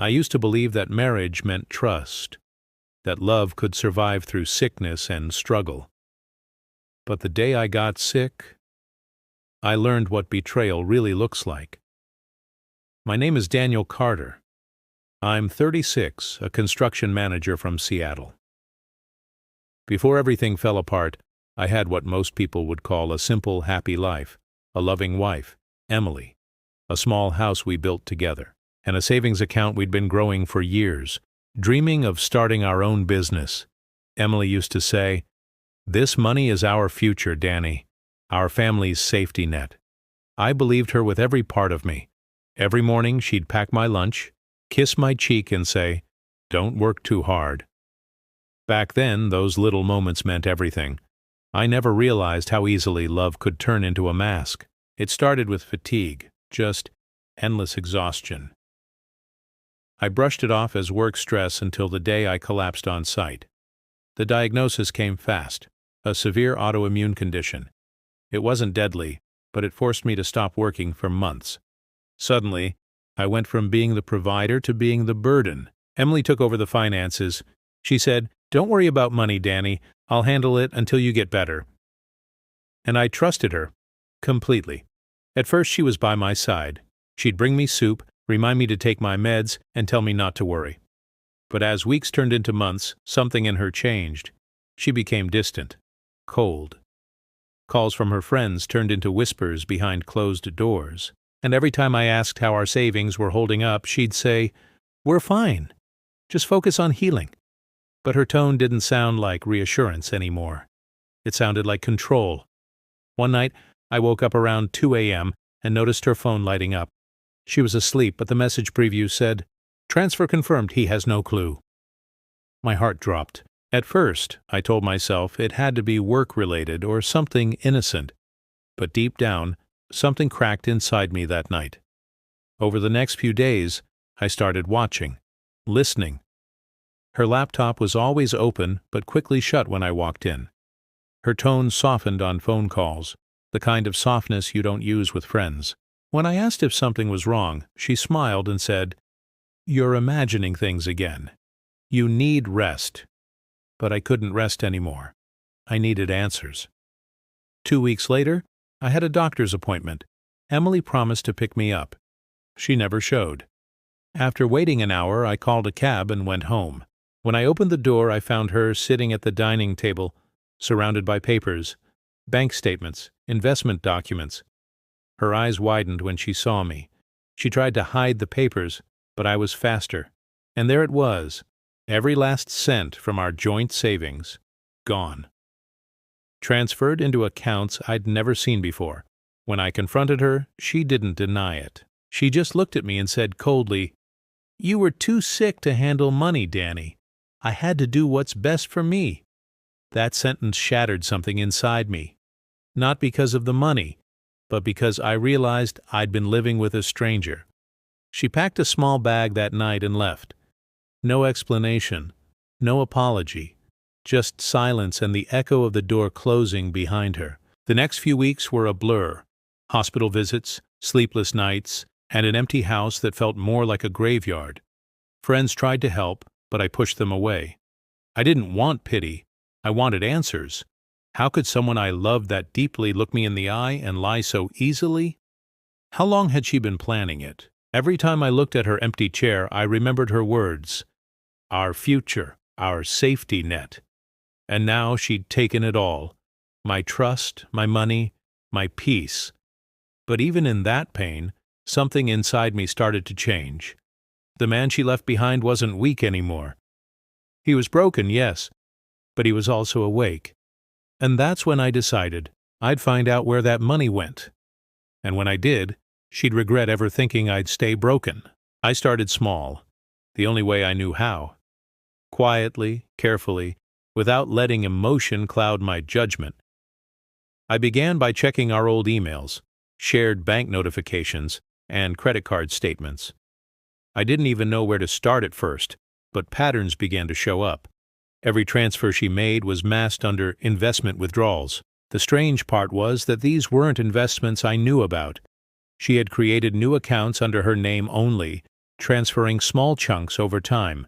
I used to believe that marriage meant trust, that love could survive through sickness and struggle. But the day I got sick, I learned what betrayal really looks like. My name is Daniel Carter. I'm 36, a construction manager from Seattle. Before everything fell apart, I had what most people would call a simple, happy life, a loving wife, Emily, a small house we built together, and a savings account we'd been growing for years, dreaming of starting our own business. Emily used to say, "This money is our future, Danny, our family's safety net." I believed her with every part of me. Every morning she'd pack my lunch, kiss my cheek and say, "Don't work too hard." Back then, those little moments meant everything. I never realized how easily love could turn into a mask. It started with fatigue, just endless exhaustion. I brushed it off as work stress until the day I collapsed on site. The diagnosis came fast, a severe autoimmune condition. It wasn't deadly, but it forced me to stop working for months. Suddenly, I went from being the provider to being the burden. Emily took over the finances. She said, "Don't worry about money, Danny. I'll handle it until you get better." And I trusted her, completely. At first she was by my side. She'd bring me soup, remind me to take my meds, and tell me not to worry. But as weeks turned into months, something in her changed. She became distant, cold. Calls from her friends turned into whispers behind closed doors. And every time I asked how our savings were holding up, she'd say, "We're fine. Just focus on healing." But her tone didn't sound like reassurance anymore. It sounded like control. One night, I woke up around 2 a.m. and noticed her phone lighting up. She was asleep, but the message preview said, "Transfer confirmed, he has no clue." My heart dropped. At first, I told myself it had to be work-related or something innocent. But deep down, something cracked inside me that night. Over the next few days, I started watching, listening. Her laptop was always open but quickly shut when I walked in. Her tone softened on phone calls, the kind of softness you don't use with friends. When I asked if something was wrong, she smiled and said, "You're imagining things again. You need rest." But I couldn't rest anymore. I needed answers. 2 weeks later, I had a doctor's appointment. Emily promised to pick me up. She never showed. After waiting an hour, I called a cab and went home. When I opened the door, I found her sitting at the dining table, surrounded by papers, bank statements, investment documents. Her eyes widened when she saw me. She tried to hide the papers, but I was faster. And there it was, every last cent from our joint savings, gone. Transferred into accounts I'd never seen before. When I confronted her, she didn't deny it. She just looked at me and said coldly, "You were too sick to handle money, Danny. I had to do what's best for me." That sentence shattered something inside me. Not because of the money, but because I realized I'd been living with a stranger. She packed a small bag that night and left. No explanation, no apology. Just silence and the echo of the door closing behind her. The next few weeks were a blur. Hospital visits, sleepless nights, and an empty house that felt more like a graveyard. Friends tried to help, but I pushed them away. I didn't want pity. I wanted answers. How could someone I loved that deeply look me in the eye and lie so easily? How long had she been planning it? Every time I looked at her empty chair, I remembered her words. Our future, our safety net. And now she'd taken it all. My trust, my money, my peace. But even in that pain, something inside me started to change. The man she left behind wasn't weak anymore. He was broken, yes, but he was also awake. And that's when I decided I'd find out where that money went. And when I did, she'd regret ever thinking I'd stay broken. I started small, the only way I knew how. Quietly, carefully, without letting emotion cloud my judgment. I began by checking our old emails, shared bank notifications, and credit card statements. I didn't even know where to start at first, but patterns began to show up. Every transfer she made was masked under investment withdrawals. The strange part was that these weren't investments I knew about. She had created new accounts under her name only, transferring small chunks over time.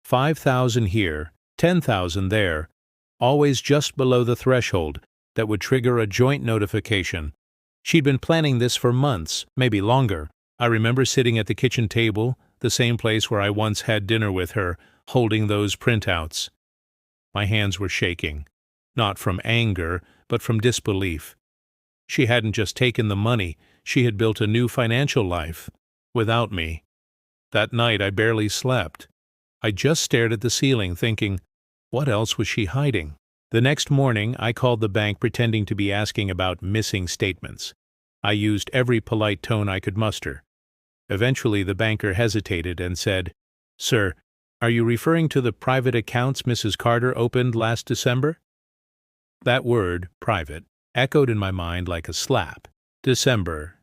5,000 here, 10,000 there, always just below the threshold that would trigger a joint notification. She'd been planning this for months, maybe longer. I remember sitting at the kitchen table, the same place where I once had dinner with her, holding those printouts. My hands were shaking, not from anger, but from disbelief. She hadn't just taken the money, she had built a new financial life, without me. That night I barely slept. I just stared at the ceiling, thinking, what else was she hiding? The next morning, I called the bank pretending to be asking about missing statements. I used every polite tone I could muster. Eventually, the banker hesitated and said, "Sir, are you referring to the private accounts Mrs. Carter opened last December?" That word, private, echoed in my mind like a slap. December.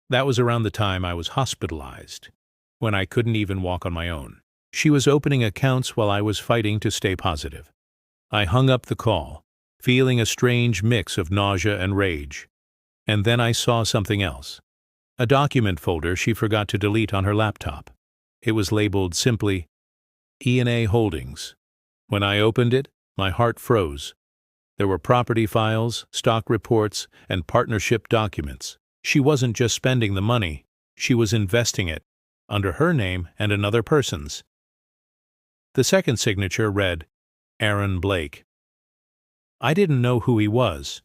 That was around the time I was hospitalized, when I couldn't even walk on my own. She was opening accounts while I was fighting to stay positive. I hung up the call, feeling a strange mix of nausea and rage. And then I saw something else. A document folder she forgot to delete on her laptop. It was labeled simply E&A Holdings. When I opened it, my heart froze. There were property files, stock reports, and partnership documents. She wasn't just spending the money, she was investing it, under her name and another person's. The second signature read, Aaron Blake. I didn't know who he was,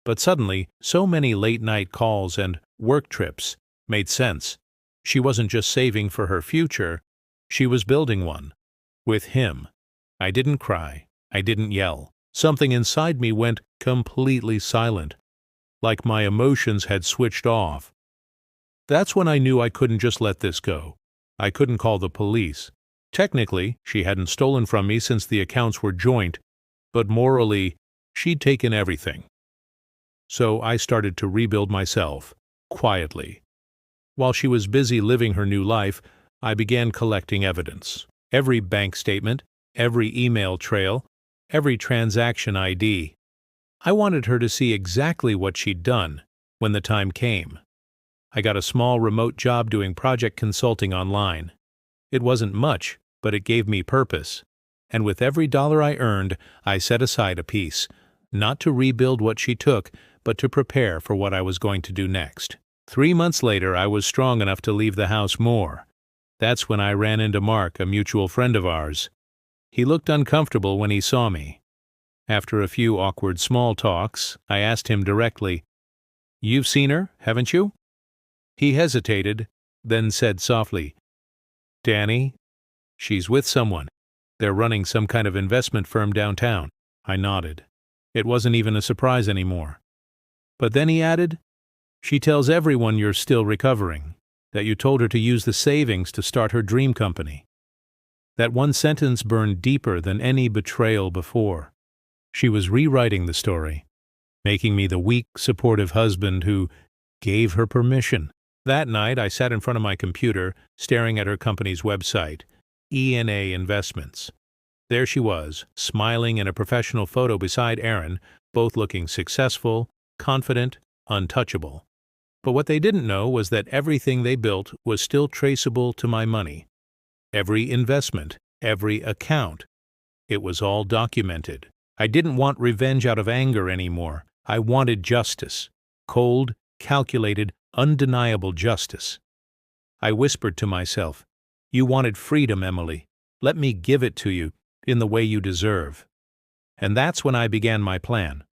but suddenly so many late-night calls and work trips made sense. She wasn't just saving for her future, she was building one. With him. I didn't cry, I didn't yell. Something inside me went completely silent, like my emotions had switched off. That's when I knew I couldn't just let this go. I couldn't call the police. Technically, she hadn't stolen from me since the accounts were joint, but morally, she'd taken everything. So I started to rebuild myself, quietly. While she was busy living her new life, I began collecting evidence. Every bank statement, every email trail, every transaction ID. I wanted her to see exactly what she'd done when the time came. I got a small remote job doing project consulting online. It wasn't much, but it gave me purpose. And with every dollar I earned, I set aside a piece, not to rebuild what she took, but to prepare for what I was going to do next. 3 months later, I was strong enough to leave the house more. That's when I ran into Mark, a mutual friend of ours. He looked uncomfortable when he saw me. After a few awkward small talks, I asked him directly, "You've seen her, haven't you?" He hesitated, then said softly, "Danny, she's with someone. They're running some kind of investment firm downtown." I nodded. It wasn't even a surprise anymore. But then he added, "She tells everyone you're still recovering, that you told her to use the savings to start her dream company." That one sentence burned deeper than any betrayal before. She was rewriting the story, making me the weak, supportive husband who gave her permission. That night, I sat in front of my computer, staring at her company's website, E&A Investments. There she was, smiling in a professional photo beside Aaron, both looking successful, confident, untouchable. But what they didn't know was that everything they built was still traceable to my money. Every investment, every account. It was all documented. I didn't want revenge out of anger anymore. I wanted justice. Cold, calculated, undeniable justice. I whispered to myself, "You wanted freedom, Emily. Let me give it to you in the way you deserve." And that's when I began my plan.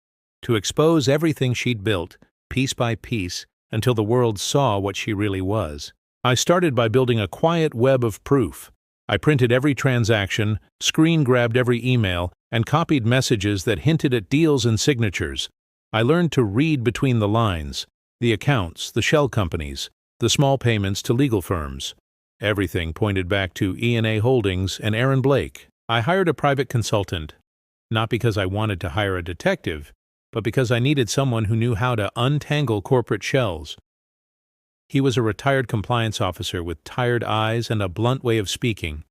To expose everything she'd built, piece by piece, until the world saw what she really was. I started by building a quiet web of proof. I printed every transaction, screen-grabbed every email, and copied messages that hinted at deals and signatures. I learned to read between the lines, the accounts, the shell companies, the small payments to legal firms. Everything pointed back to E&A Holdings and Aaron Blake. I hired a private consultant, not because I wanted to hire a detective, but because I needed someone who knew how to untangle corporate shells. He was a retired compliance officer with tired eyes and a blunt way of speaking.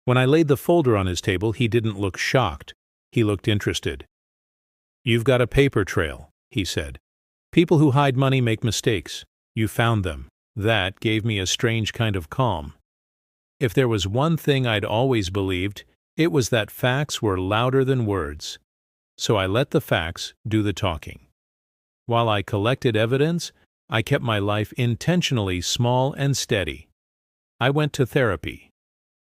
When I laid the folder on his table, he didn't look shocked. He looked interested. "You've got a paper trail," he said. "People who hide money make mistakes. You found them. That gave me a strange kind of calm. If there was one thing I'd always believed, it was that facts were louder than words. So I let the facts do the talking. While I collected evidence, I kept my life intentionally small and steady. I went to therapy.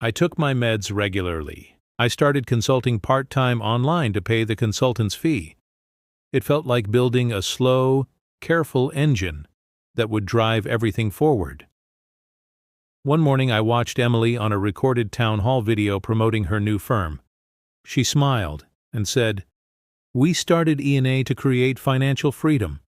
I took my meds regularly. I started consulting part-time online to pay the consultant's fee. It felt like building a slow, careful engine that would drive everything forward. One morning I watched Emily on a recorded town hall video promoting her new firm. She smiled and said, "We started E&A to create financial freedom."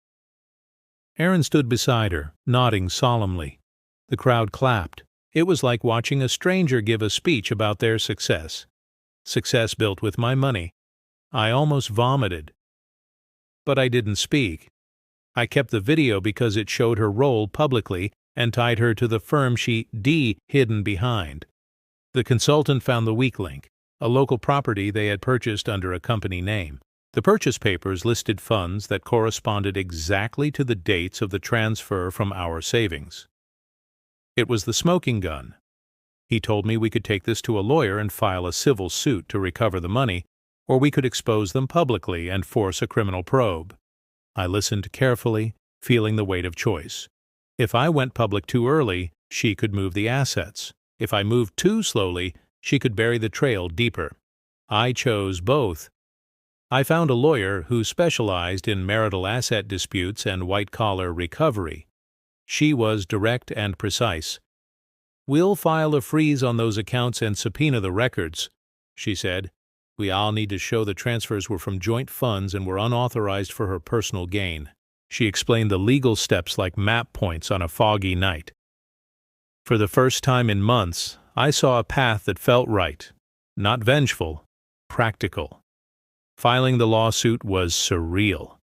Aaron stood beside her, nodding solemnly. The crowd clapped. It was like watching a stranger give a speech about their success. Success built with my money. I almost vomited. But I didn't speak. I kept the video because it showed her role publicly and tied her to the firm she'd hidden behind. The consultant found the weak link, a local property they had purchased under a company name. The purchase papers listed funds that corresponded exactly to the dates of the transfer from our savings. It was the smoking gun. He told me we could take this to a lawyer and file a civil suit to recover the money, or we could expose them publicly and force a criminal probe. I listened carefully, feeling the weight of choice. If I went public too early, she could move the assets. If I moved too slowly, she could bury the trail deeper. I chose both. I found a lawyer who specialized in marital asset disputes and white-collar recovery. She was direct and precise. "We'll file a freeze on those accounts and subpoena the records," she said. "We all need to show the transfers were from joint funds and were unauthorized for her personal gain." She explained the legal steps like map points on a foggy night. For the first time in months, I saw a path that felt right. Not vengeful, practical. Filing the lawsuit was surreal.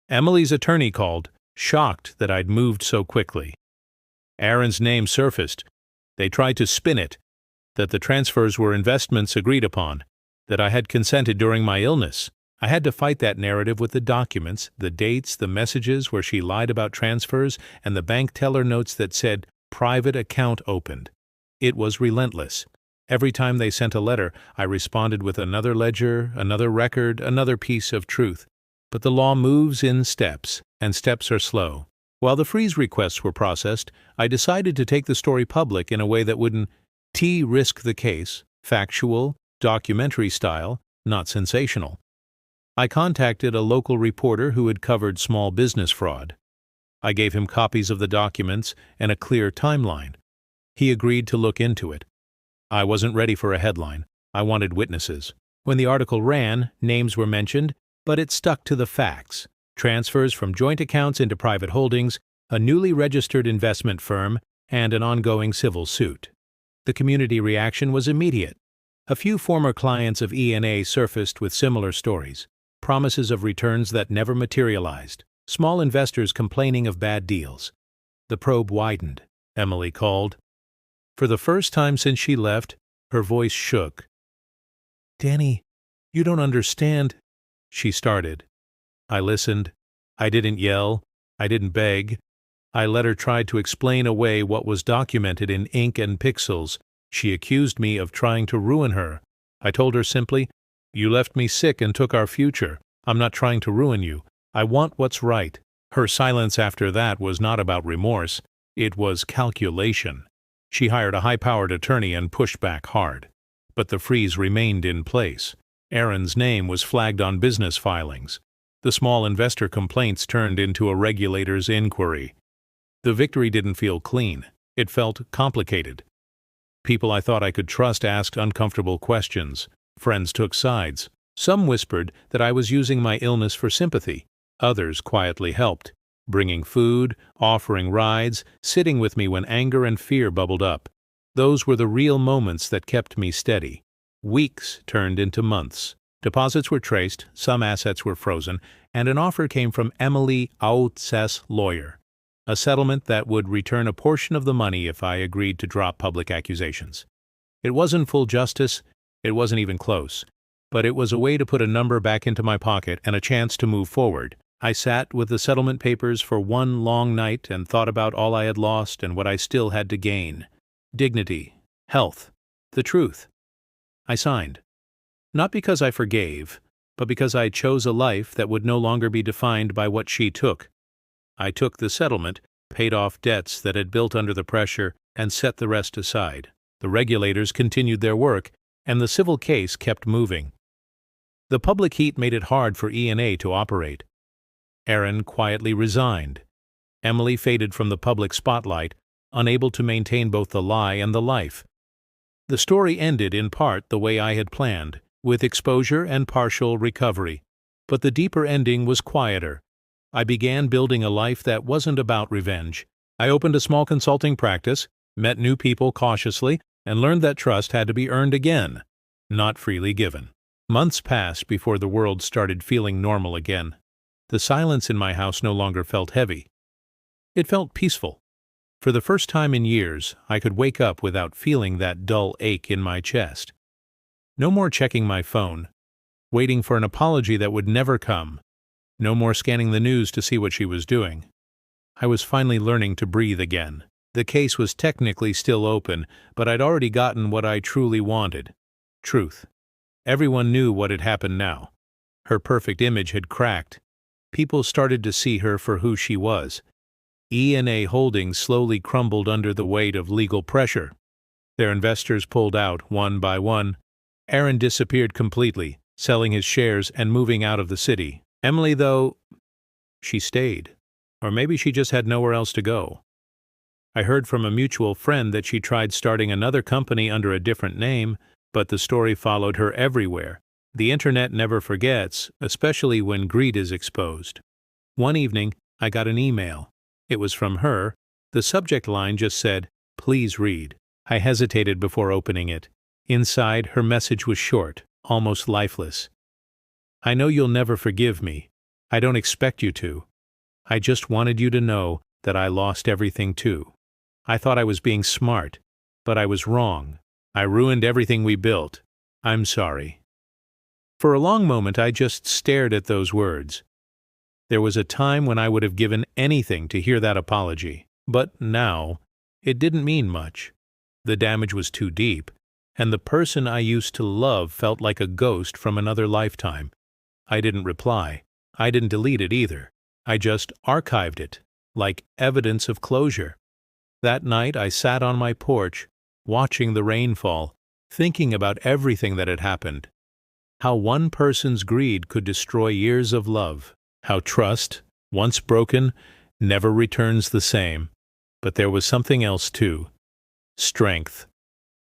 Emily's attorney called, shocked that I'd moved so quickly. Aaron's name surfaced. They tried to spin it, that the transfers were investments agreed upon, that I had consented during my illness. I had to fight that narrative with the documents, the dates, the messages where she lied about transfers, and the bank teller notes that said, "private account opened." It was relentless. Every time they sent a letter, I responded with another ledger, another record, another piece of truth. But the law moves in steps, and steps are slow. While the freeze requests were processed, I decided to take the story public in a way that wouldn't risk the case, factual, documentary style, not sensational. I contacted a local reporter who had covered small business fraud. I gave him copies of the documents and a clear timeline. He agreed to look into it. I wasn't ready for a headline. I wanted witnesses. When the article ran, names were mentioned, but it stuck to the facts. Transfers from joint accounts into private holdings, a newly registered investment firm, and an ongoing civil suit. The community reaction was immediate. A few former clients of E&A surfaced with similar stories, promises of returns that never materialized, small investors complaining of bad deals. The probe widened. Emily called. For the first time since she left, her voice shook. "Danny, you don't understand," she started. I listened. I didn't yell. I didn't beg. I let her try to explain away what was documented in ink and pixels. She accused me of trying to ruin her. I told her simply, "You left me sick and took our future. I'm not trying to ruin you. I want what's right." Her silence after that was not about remorse. It was calculation. She hired a high-powered attorney and pushed back hard. But the freeze remained in place. Aaron's name was flagged on business filings. The small investor complaints turned into a regulator's inquiry. The victory didn't feel clean. It felt complicated. People I thought I could trust asked uncomfortable questions. Friends took sides. Some whispered that I was using my illness for sympathy. Others quietly helped, bringing food, offering rides, sitting with me when anger and fear bubbled up. Those were the real moments that kept me steady. Weeks turned into months. Deposits were traced, some assets were frozen, and an offer came from Emily Autz's lawyer. A settlement that would return a portion of the money if I agreed to drop public accusations. It wasn't full justice, it wasn't even close, but it was a way to put a number back into my pocket and a chance to move forward. I sat with the settlement papers for one long night and thought about all I had lost and what I still had to gain. Dignity, health, the truth. I signed. Not because I forgave, but because I chose a life that would no longer be defined by what she took. I took the settlement, paid off debts that had built under the pressure, and set the rest aside. The regulators continued their work, and the civil case kept moving. The public heat made it hard for E&A to operate. Aaron quietly resigned. Emily faded from the public spotlight, unable to maintain both the lie and the life. The story ended in part the way I had planned, with exposure and partial recovery. But the deeper ending was quieter. I began building a life that wasn't about revenge. I opened a small consulting practice, met new people cautiously, and learned that trust had to be earned again, not freely given. Months passed before the world started feeling normal again. The silence in my house no longer felt heavy. It felt peaceful. For the first time in years, I could wake up without feeling that dull ache in my chest. No more checking my phone, waiting for an apology that would never come. No more scanning the news to see what she was doing. I was finally learning to breathe again. The case was technically still open, but I'd already gotten what I truly wanted. Truth. Everyone knew what had happened now. Her perfect image had cracked. People started to see her for who she was. E&A Holdings slowly crumbled under the weight of legal pressure. Their investors pulled out one by one. Aaron disappeared completely, selling his shares and moving out of the city. Emily, though, she stayed. Or maybe she just had nowhere else to go. I heard from a mutual friend that she tried starting another company under a different name, but the story followed her everywhere. The internet never forgets, especially when greed is exposed. One evening, I got an email. It was from her. The subject line just said, "Please read." I hesitated before opening it. Inside, her message was short, almost lifeless. "I know you'll never forgive me. I don't expect you to. I just wanted you to know that I lost everything too. I thought I was being smart, but I was wrong. I ruined everything we built. I'm sorry." For a long moment, I just stared at those words. There was a time when I would have given anything to hear that apology, but now, it didn't mean much. The damage was too deep, and the person I used to love felt like a ghost from another lifetime. I didn't reply. I didn't delete it either. I just archived it, like evidence of closure. That night I sat on my porch, watching the rain fall, thinking about everything that had happened. How one person's greed could destroy years of love. How trust, once broken, never returns the same. But there was something else too. Strength.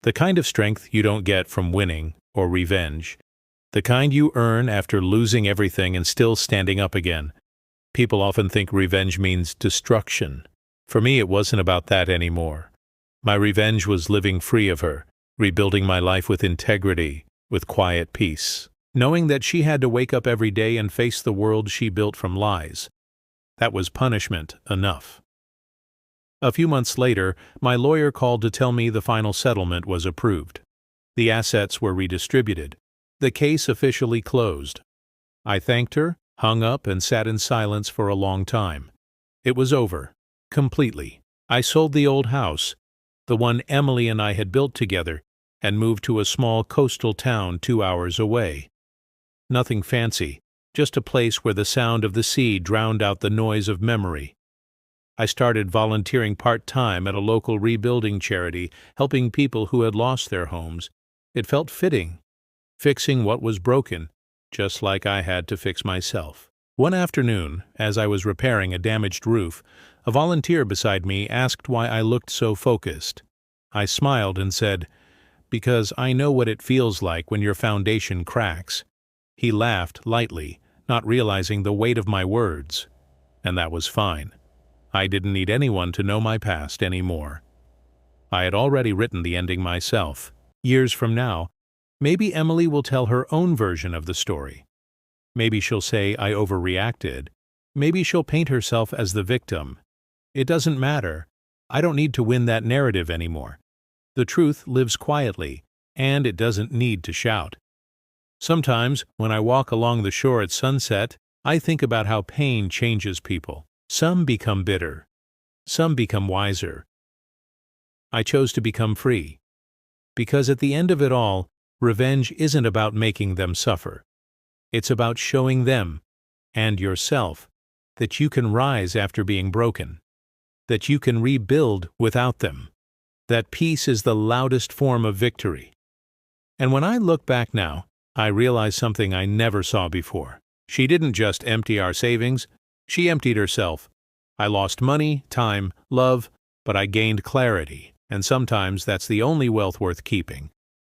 The kind of strength you don't get from winning or revenge. The kind you earn after losing everything and still standing up again. People often think revenge means destruction. For me, it wasn't about that anymore. My revenge was living free of her, rebuilding my life with integrity, with quiet peace, knowing that she had to wake up every day and face the world she built from lies. That was punishment enough. A few months later, my lawyer called to tell me the final settlement was approved. The assets were redistributed. The case officially closed. I thanked her, hung up, and sat in silence for a long time. It was over. Completely. I sold the old house, the one Emily and I had built together, and moved to a small coastal town 2 hours away. Nothing fancy, just a place where the sound of the sea drowned out the noise of memory. I started volunteering part-time at a local rebuilding charity, helping people who had lost their homes. It felt fitting, fixing what was broken, just like I had to fix myself. One afternoon, as I was repairing a damaged roof, a volunteer beside me asked why I looked so focused. I smiled and said, "Because I know what it feels like when your foundation cracks." He laughed lightly, not realizing the weight of my words. And that was fine. I didn't need anyone to know my past anymore. I had already written the ending myself. Years from now, maybe Emily will tell her own version of the story. Maybe she'll say I overreacted. Maybe she'll paint herself as the victim. It doesn't matter. I don't need to win that narrative anymore. The truth lives quietly, and it doesn't need to shout. Sometimes, when I walk along the shore at sunset, I think about how pain changes people. Some become bitter. Some become wiser. I chose to become free. Because at the end of it all, revenge isn't about making them suffer. It's about showing them, and yourself, that you can rise after being broken. That you can rebuild without them. That peace is the loudest form of victory. And when I look back now, I realize something I never saw before. She didn't just empty our savings, she emptied herself. I lost money, time, love, but I gained clarity, and sometimes that's the only wealth worth keeping.